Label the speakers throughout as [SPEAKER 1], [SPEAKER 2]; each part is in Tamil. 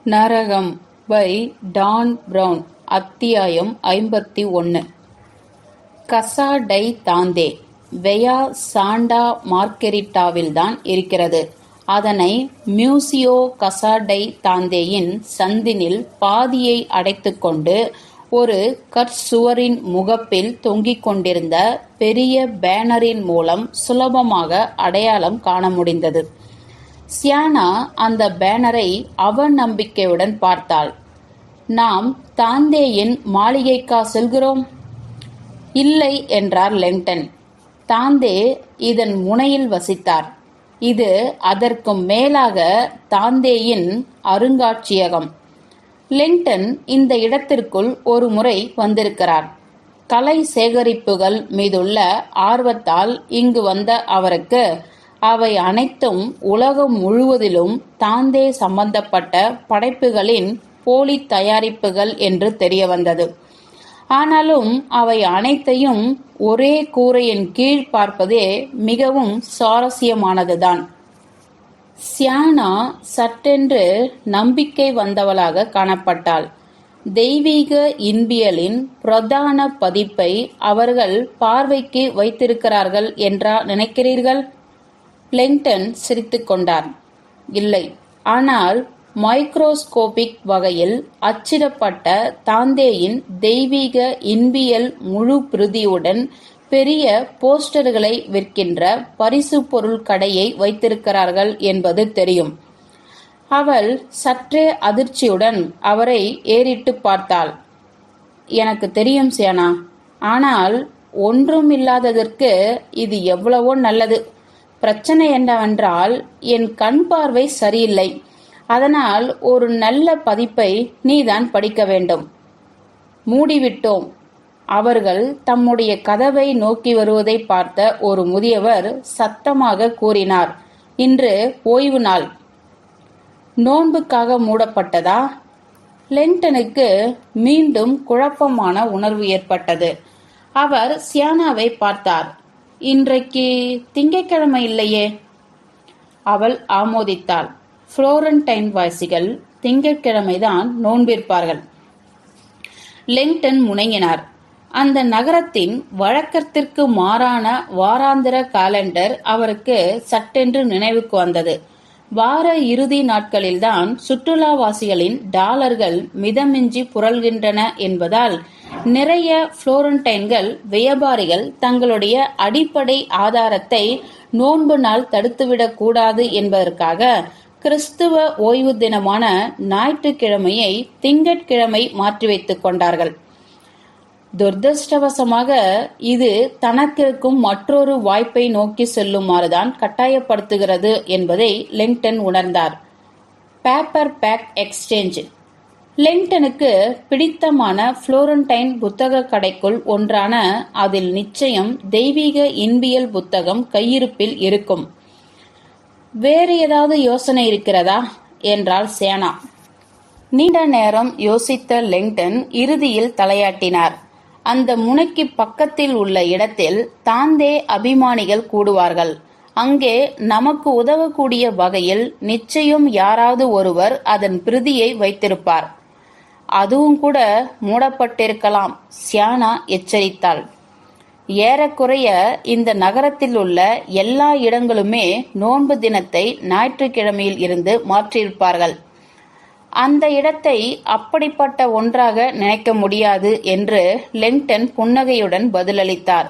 [SPEAKER 1] நரகம் பை டான் பிரவுன். அத்தியாயம் 51. கசா டை தாந்தே வெயா சாண்டா மார்கெரிட்டாவில்தான் இருக்கிறது. அதனை மியூசியோ கசா டை தாந்தேயின் சந்தினில் பாதியை அடைத்துக்கொண்டு ஒரு கற்சுவரின் முகப்பில் தொங்கிக் கொண்டிருந்த பெரிய பேனரின் மூலம் சுலபமாக அடையாளம் காண முடிந்தது. சியானா அந்த பேனரை அவநம்பிக்கையுடன் பார்த்தாள். நாம் தாந்தேயின் மாளிகைக்கா செல்கிறோம்? இல்லை என்றார் லெங்டன். தாந்தே இதன் முனையில் வசித்தார். இது அதற்கும் மேலாக தாந்தேயின் அருங்காட்சியகம். லெங்டன் இந்த இடத்திற்குள் ஒரு முறை வந்திருக்கிறார். கலை சேகரிப்புகள் மீதுள்ள ஆர்வத்தால் இங்கு வந்த அவருக்கு அவை அனைத்தும் உலகம் முழுவதிலும் தாந்தே சம்பந்தப்பட்ட படைப்புகளின் போலி தயாரிப்புகள் என்று தெரிய வந்தது. ஆனாலும் அவை அனைத்தையும் ஒரே கூரையின் கீழ் பார்ப்பதே மிகவும் சுவாரஸ்யமானதுதான். சியானா சட்டென்று நம்பிக்கை வந்தவளாக காணப்பட்டாள். தெய்வீக இன்பியலின் பிரதான பதிப்பை அவர்கள் பார்வைக்கு வைத்திருக்கிறார்கள் என்றா நினைக்கிறீர்கள்? லெங்டன் சிரித்துக் கொண்டார். இல்லை, ஆனால் மைக்ரோஸ்கோபிக் வகையில் அச்சிடப்பட்ட தாந்தேயின் தெய்வீக இன்பியல் முழு பிரதியுடன் பெரிய போஸ்டர்களை விற்கின்ற பரிசு பொருள் கடையை வைத்திருக்கிறார்கள் என்பது தெரியும். அவள் சற்றே அதிர்ச்சியுடன் அவரை ஏறிட்டு பார்த்தாள். எனக்கு தெரியும் சியானா, ஆனால் ஒன்றும் இல்லாததற்கு இது எவ்வளவோ நல்லது. பிரச்சனை என்னவென்றால் என் கண் பார்வை சரியில்லை. அதனால் ஒரு நல்ல பதிப்பை நீதான் படிக்க வேண்டும். மூடிவிட்டோம். அவர்கள் தம்முடைய கதவை நோக்கி வருவதை பார்த்த ஒரு முதியவர் சத்தமாக கூறினார், இன்று ஓய்வு நாள். நோன்புக்காக மூடப்பட்டதா? லெங்டனுக்கு மீண்டும் குழப்பமான உணர்வு ஏற்பட்டது. அவர் சியானாவை பார்த்தார். இன்றைக்கு திங்கட்கிழமை இல்லையே. அவள் ஆமோதித்தாள். புளோரன்டைன் வாசிகள் திங்கட்கிழமைதான் நோன்பிருப்பார்கள். லெங்டன் முணங்கினார். அந்த நகரத்தின் வழக்கத்திற்கு மாறான வாராந்திர காலண்டர் அவருக்கு சட்டென்று நினைவுக்கு வந்தது. வார இறுதி நாட்களில்தான் சுற்றுலாவாசிகளின் டாலர்கள் மிதமின்றி புரள்கின்றன என்பதால் நிறைய புளோரன்டைன்கள் வியாபாரிகள் தங்களுடைய அடிப்படை ஆதாரத்தை நோன்பு நாள் தடுத்துவிடக் கூடாது என்பதற்காக கிறிஸ்துவ ஓய்வு தினமான ஞாயிற்றுக்கிழமையை திங்கட்கிழமை மாற்றி வைத்துக் கொண்டார்கள். துரதிருஷ்டவசமாக இது தனக்கிருக்கும் மற்றொரு வாய்ப்பை நோக்கி செல்லுமாறுதான் கட்டாயப்படுத்துகிறது என்பதை லெங்டன் உணர்ந்தார். Paper bag exchange. லெங்டனுக்கு பிடித்தமான புளோரன்டைன் புத்தக கடைக்குள் ஒன்றான அதில் நிச்சயம் தெய்வீக இன்பியல் புத்தகம் கையிருப்பில் இருக்கும். வேறு ஏதாவது யோசனை இருக்கிறதா என்றாள் சேனா. நீண்ட நேரம் யோசித்த லெங்டன் இறுதியில் தலையாட்டினார். அந்த முனைக்கு பக்கத்தில் உள்ள இடத்தில் தாந்தே அபிமானிகள் கூடுவார்கள். அங்கே நமக்கு உதவக்கூடிய வகையில் நிச்சயம் யாராவது ஒருவர் அதன் பிரதியை வைத்திருப்பார். அதுவும் கூட மூடப்பட்டிருக்கலாம், சியானா எச்சரித்தாள். ஏறக்குறைய இந்த நகரத்தில் உள்ள எல்லா இடங்களுமே நோன்பு தினத்தை ஞாயிற்றுக்கிழமையில் இருந்து மாற்றியிருப்பார்கள். அந்த இடத்தை அப்படிப்பட்ட ஒன்றாக நினைக்க முடியாது என்று லெங்டன் புன்னகையுடன் பதிலளித்தார்.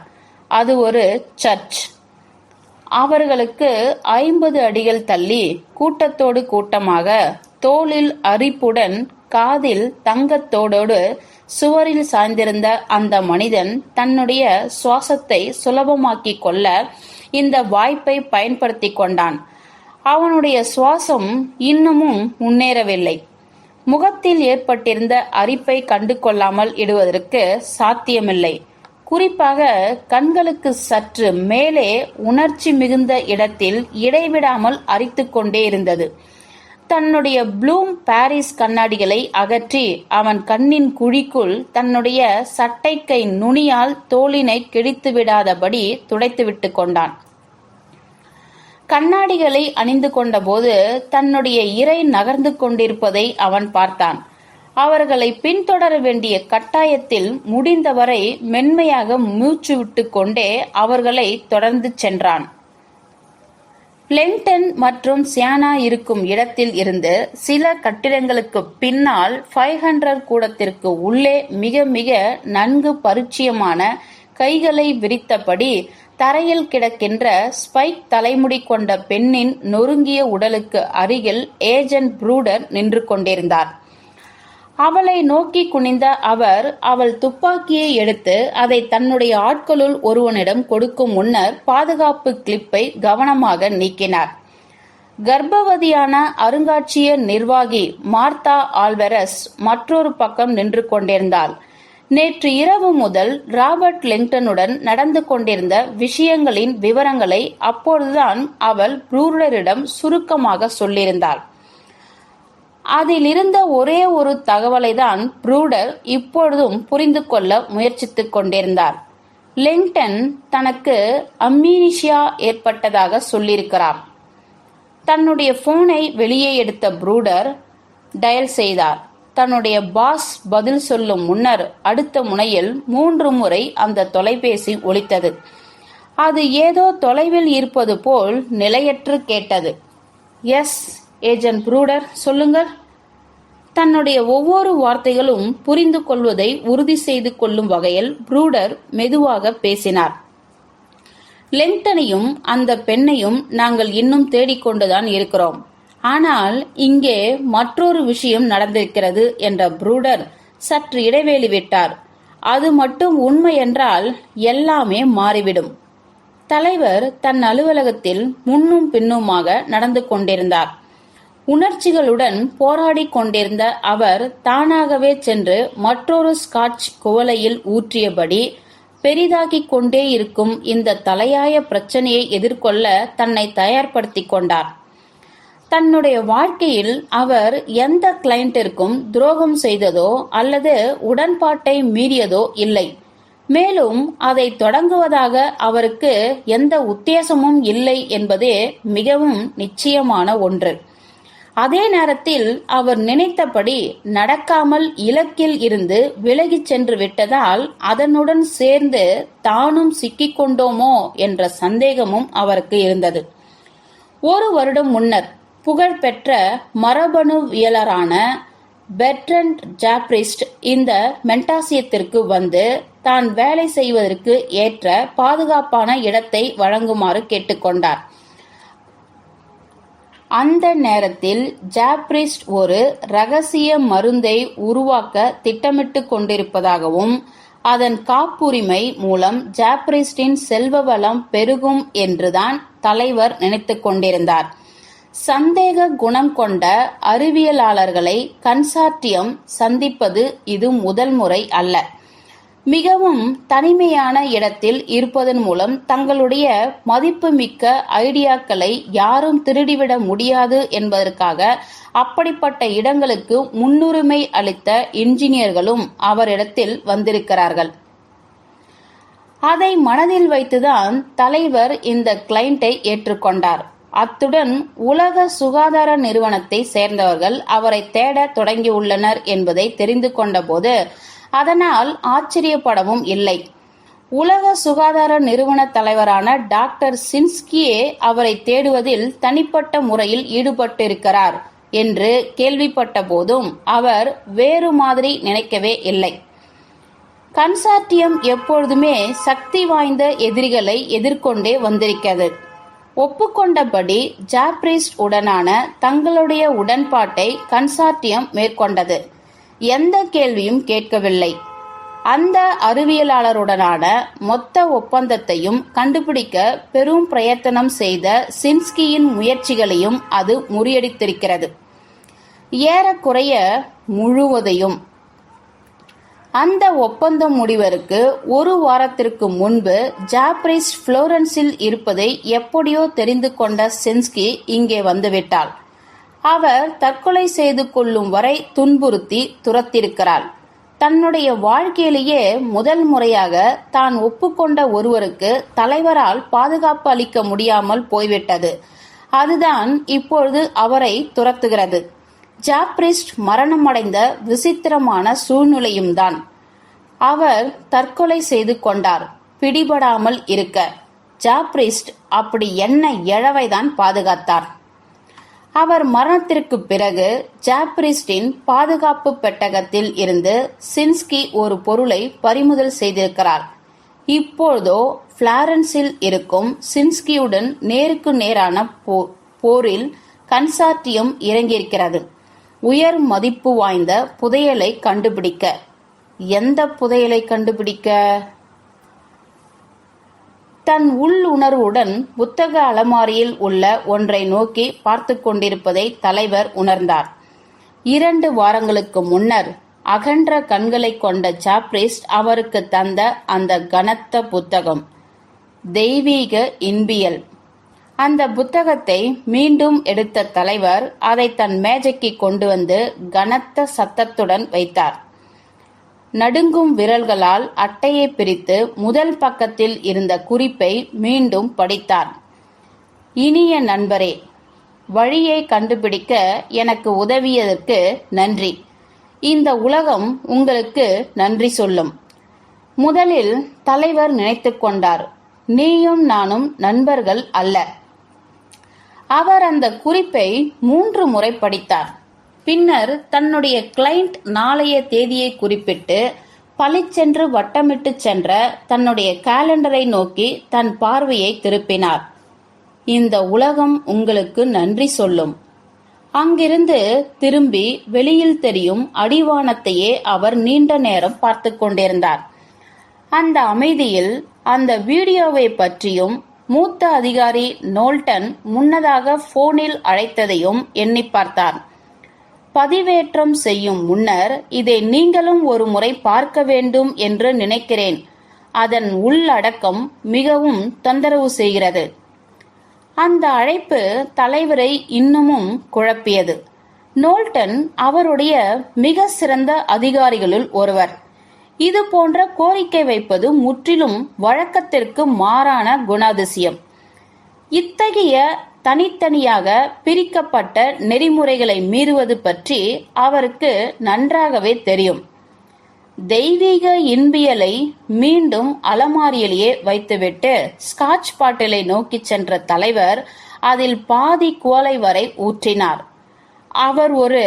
[SPEAKER 1] அது ஒரு சர்ச். அவர்களுக்கு 50 அடிகள் தள்ளி கூட்டத்தோடு கூட்டமாக தோளில் அரிப்புடன் காதில் தங்கத்தோடோடு சுவரில் சாய்ந்திருந்த அந்த மனிதன் தன்னுடைய சுவாசத்தை சுலபமாக்கிக் கொள்ள இந்த வாய்ப்பை பயன்படுத்தி கொண்டான். அவனுடைய சுவாசம் இன்னமும் முன்னேறவில்லை. முகத்தில் ஏற்பட்டிருந்த அரிப்பை கண்டு கொள்ளாமல் இடுவதற்கு சாத்தியமில்லை. குறிப்பாக கண்களுக்கு சற்று மேலே உணர்ச்சி மிகுந்த இடத்தில் இடைவிடாமல் அரித்துக் கொண்டே இருந்தது. தன்னுடைய ப்ளூம் பாரிஸ் கண்ணாடிகளை அகற்றி அவன் கண்ணின் குழிக்குள் தன்னுடைய சட்டைக்கை நுனியால் தோலினை கிழித்து விடாதபடி துடைத்துவிட்டு கொண்டான். கண்ணாடிகளை அணிந்து கொண்டபோது தன்னுடைய இரை நகர்ந்து கொண்டிருப்பதை அவன் பார்த்தான். அவர்களை பின்தொடர வேண்டிய கட்டாயத்தில் முடிந்தவரை மென்மையாக மூச்சு விட்டு கொண்டே அவர்களை தொடர்ந்து சென்றான். பிளெங்டன் மற்றும் சியானா இருக்கும் இடத்தில் இருந்து சில கட்டிடங்களுக்கு பின்னால் 500 கூடத்திற்கு உள்ளே மிக மிக நன்கு பரிச்சயமான கைகளை விரித்தபடி தரையில் கிடக்கின்ற ஸ்பைக் தலைமுடி கொண்ட பெண்ணின் நொறுங்கிய உடலுக்கு அருகில் ஏஜென்ட் ப்ரூடர் நின்று கொண்டிருந்தார். அவளை நோக்கி குனிந்த அவர் அவள் துப்பாக்கியை எடுத்து அதை தன்னுடைய ஆட்களுள் ஒருவனிடம் கொடுக்கும் முன்னர் பாதுகாப்பு கிளிப்பை கவனமாக நீக்கினார். கர்ப்பவதியான அருங்காட்சிய நிர்வாகி மார்த்தா ஆல்வெரஸ் மற்றொரு பக்கம் நின்று கொண்டிருந்தாள். நேற்று இரவு முதல் ராபர்ட் லிங்டனுடன் நடந்து கொண்டிருந்த விஷயங்களின் விவரங்களை அப்பொழுதுதான் அவள் ப்ரூடரிடம் சுருக்கமாக சொல்லியிருந்தாள். அதில் இருந்த ஒரே ஒரு தகவலை தான் ப்ரூடர் இப்பொழுதும் புரிந்து கொள்ள முயற்சித்துக் கொண்டிருந்தார். லிங்டன் தனக்கு அம்னீசியா ஏற்பட்டதாக சொல்லியிருக்கிறார். தன்னுடைய போனை வெளியே எடுத்த ப்ரூடர் டயல் செய்தார். தன்னுடைய பாஸ் பதில் சொல்லும் முன்னர் அடுத்த முனையில் 3 முறை அந்த தொலைபேசி ஒலித்தது. அது ஏதோ தொலைவில் இருப்பது போல் நிலையற்று கேட்டது. எஸ் ஏஜென்ட் ப்ரூடர், சொல்லுங்கள். தன்னுடைய ஒவ்வொரு வார்த்தைகளும் புரிந்து கொள்வதை உறுதி செய்து கொள்ளும் வகையில் ப்ரூடர் மெதுவாக பேசினார். லிங்டனையும் அந்த பெண்ணையும் நாங்கள் இன்னும் தேடிக்கொண்டுதான் இருக்கிறோம். ஆனால் இங்கே மற்றொரு விஷயம் நடந்திருக்கிறது என்ற ப்ரூடர் சற்று இடைவேளை விட்டார். அது மட்டும் உண்மை என்றால் எல்லாமே மாறிவிடும். தலைவர் தன் அலுவலகத்தில் முன்னும் பின்னுமாக நடந்து கொண்டிருந்தார். உணர்ச்சிகளுடன் போராடி கொண்டிருந்த அவர் தானாகவே சென்று மற்றொரு ஸ்காட்ச் குவளையில் ஊற்றியபடி பெரிதாகிக் கொண்டே இருக்கும் இந்த தலையாய பிரச்சனையை எதிர்கொள்ள தன்னை தயார்படுத்திக் கொண்டார். தன்னுடைய வாழ்க்கையில் அவர் எந்த கிளையண்டிற்கும் துரோகம் செய்ததோ அல்லது உடன்பாட்டை மீறியதோ இல்லை. மேலும் அதை தொடங்குவதாக அவருக்கு எந்த உத்தேசமும் இல்லை என்பதே மிகவும் நிச்சயமான ஒன்று. அதே நேரத்தில் அவர் நினைத்தபடி நடக்காமல் இலக்கில் இருந்து விலகிச் சென்று விட்டதால் அதனுடன் சேர்ந்து தானும் சிக்கிக்கொண்டோமோ என்ற சந்தேகமும் அவருக்கு இருந்தது. 1 வருடம் முன்னர் புகழ்பெற்ற மரபணுவியலரான பெர்ட்ரண்ட் ஜாப்ரிஸ்ட் இந்த மென்டாசியத்திற்கு வந்து தான் வேலை செய்வதற்கு ஏற்ற பாதுகாப்பான இடத்தை வழங்குமாறு கேட்டுக்கொண்டார். அந்த நேரத்தில் ஜாப்ரிஸ்ட் ஒரு ரகசிய மருந்தை உருவாக்க திட்டமிட்டு கொண்டிருப்பதாகவும் அதன் காப்புரிமை மூலம் ஜாப்ரிஸ்டின் செல்வ வளம் பெருகும் என்றுதான் தலைவர் நினைத்துக் கொண்டிருந்தார். சந்தேக குணம் கொண்ட அறிவியலாளர்களை கன்சார்டியம் சந்திப்பது இது முதல் முறை அல்ல. மிகவும் தனிமையான இடத்தில் இருப்பதன் மூலம் தங்களுடைய மதிப்புமிக்க ஐடியாக்களை யாரும் திருடிவிட முடியாது என்பதற்காக அப்படிப்பட்ட இடங்களுக்கு முன்னுரிமை அளித்த இன்ஜினியர்களும் அவரிடத்தில் வந்திருக்கிறார்கள். அதை மனதில் வைத்துதான் தலைவர் இந்த கிளையண்டை ஏற்றுக்கொண்டார். அத்துடன் உலக சுகாதார நிறுவனத்தை சேர்ந்தவர்கள் அவரை தேட தொடங்கியுள்ளனர் என்பதை தெரிந்து கொண்டபோது அதனால் ஆச்சரியப்படவும் இல்லை. உலக சுகாதார நிறுவன தலைவரான டாக்டர் சின்ஸ்கியே அவரை தேடுவதில் தனிப்பட்ட முறையில் ஈடுபட்டிருக்கிறார் என்று கேள்விப்பட்ட போதும் அவர் வேறு மாதிரி நினைக்கவே இல்லை. கன்சார்டியம் எப்பொழுதுமே சக்தி வாய்ந்த எதிரிகளை எதிர்கொண்டே வந்திருக்கிறது. ஒப்புக்கொண்டபடி ஜாப்ரிஸ்ட் உடனான தங்களுடைய உடன்பாட்டை கன்சார்டியம் மேற்கொண்டது. எந்த கேள்வியும் கேட்கவில்லை. அந்த அறிவியலாளருடனான மொத்த ஒப்பந்தத்தையும் கண்டுபிடிக்க பெரும் பிரயத்தனம் செய்த சின்ஸ்கியின் முயற்சிகளையும் அது முறியடித்திருக்கிறது. ஏறக்குறைய முழுவதையும். அந்த ஒப்பந்தம் முடிவதற்கு 1 வாரத்திற்கு முன்பு ஜாப்ரிஸ்ட் புளோரன்ஸில் இருப்பதை எப்படியோ தெரிந்து கொண்ட சின்ஸ்கி இங்கே வந்துவிட்டாள். அவர் தற்கொலை செய்து கொள்ளும் வரை துன்புறுத்தி துரத்திருக்கிறாள். தன்னுடைய வாழ்க்கையிலேயே முதல் முறையாக தான் ஒப்புக்கொண்ட ஒருவருக்கு தலைவரால் பாதுகாப்பு அளிக்க முடியாமல் போய்விட்டது. அதுதான் இப்பொழுது அவரை துரத்துகிறது. ஜாப்ரிஸ்ட் மரணமடைந்த விசித்திரமான சூழ்நிலையும் தான். அவர் தற்கொலை செய்து கொண்டார். பிடிபடாமல் இருக்க ஜாப்ரிஸ்ட் அப்படி என்ன இழவைதான் பாதுகாத்தார். அவர் மரணத்திற்கு பிறகு ஜாப்ரிஸ்டின் பாதுகாப்பு பெட்டகத்தில் இருந்து சின்ஸ்கி ஒரு பொருளை பறிமுதல் செய்திருக்கிறார். இப்பொழுதோ பிளாரன்ஸில் இருக்கும் சின்ஸ்கியுடன் நேருக்கு நேரான போரில் கன்சார்டியம் இறங்கியிருக்கிறது. உயர் மதிப்பு வாய்ந்த புதையலை கண்டுபிடிக்க. எந்த புதையலை கண்டுபிடிக்க? தன் உள்ளுணர்வுடன் புத்தக அலமாரியில் உள்ள ஒன்றை நோக்கி பார்த்து கொண்டிருப்பதை தலைவர் உணர்ந்தார். 2 வாரங்களுக்கு முன்னர் அகன்ற கண்களை கொண்ட ஜாப்ரிஸ்ட் அவருக்கு தந்த அந்த கனத்த புத்தகம், தெய்வீக இன்பியல். அந்த புத்தகத்தை மீண்டும் எடுத்த தலைவர் அதை தன் மேஜைக்கு கொண்டு வந்து கனத்த சத்தத்துடன் வைத்தார். நடுங்கும் விரல்களால் அட்டையை பிரித்து முதல் பக்கத்தில் இருந்த குறிப்பை மீண்டும் படித்தார். இனிய நண்பரே, வழியை கண்டுபிடிக்க எனக்கு உதவியதற்கு நன்றி. இந்த உலகம் உங்களுக்கு நன்றி சொல்லும். முதலில் தலைவர் நினைத்து கொண்டார், நீயும் நானும் நண்பர்கள் அல்ல. அவர் அந்த குறிப்பை 3 முறை படித்தார். பின்னர் தன்னுடைய கிளையண்ட் நாளைய தேதியை குறிப்பிட்டு பளிச்சென்று வட்டமிட்டு சென்ற தன்னுடைய காலண்டரை நோக்கி தன் பார்வையை திருப்பினார். இந்த உலகம் உங்களுக்கு நன்றி சொல்லும். அங்கிருந்து திரும்பி வெளியில் தெரியும் அடிவானத்தையே அவர் நீண்ட நேரம் பார்த்து கொண்டிருந்தார். அந்த அமைதியில் அந்த வீடியோவை பற்றியும் மூத்த அதிகாரி நோல்டன் முன்னதாக போனில் அழைத்ததையும் எண்ணி பார்த்தார். பதிவேற்றம் செய்யும் முன்னர் இதை நீங்களும் ஒரு முறை பார்க்க வேண்டும் என்று நினைக்கிறேன். அதன் உள்ளடக்கம் மிகவும் தொந்தரவு செய்கிறது. அந்த அழைப்பு தலைவரை இன்னமும் குழப்பியது. நோல்டன் அவருடைய மிக சிறந்த அதிகாரிகளுள் ஒருவர். இது போன்ற கோரிக்கை வைப்பது முற்றிலும் வழக்கத்திற்கு மாறான குணாதிசயம். இத்தகைய தனித்தனியாக பிரிக்கப்பட்ட நெறிமுறைகளை மீறுவது பற்றி அவருக்கு நன்றாகவே தெரியும். தெய்வீக இன்பியலை மீண்டும் அலமாரியிலேயே வைத்துவிட்டு ஸ்காட்ச் பாட்டிலை நோக்கி சென்ற தலைவர் அதில் பாதி குவளை வரை ஊற்றினார். அவர் ஒரு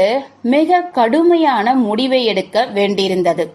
[SPEAKER 1] மிக கடுமையான முடிவை எடுக்க வேண்டியிருந்தது.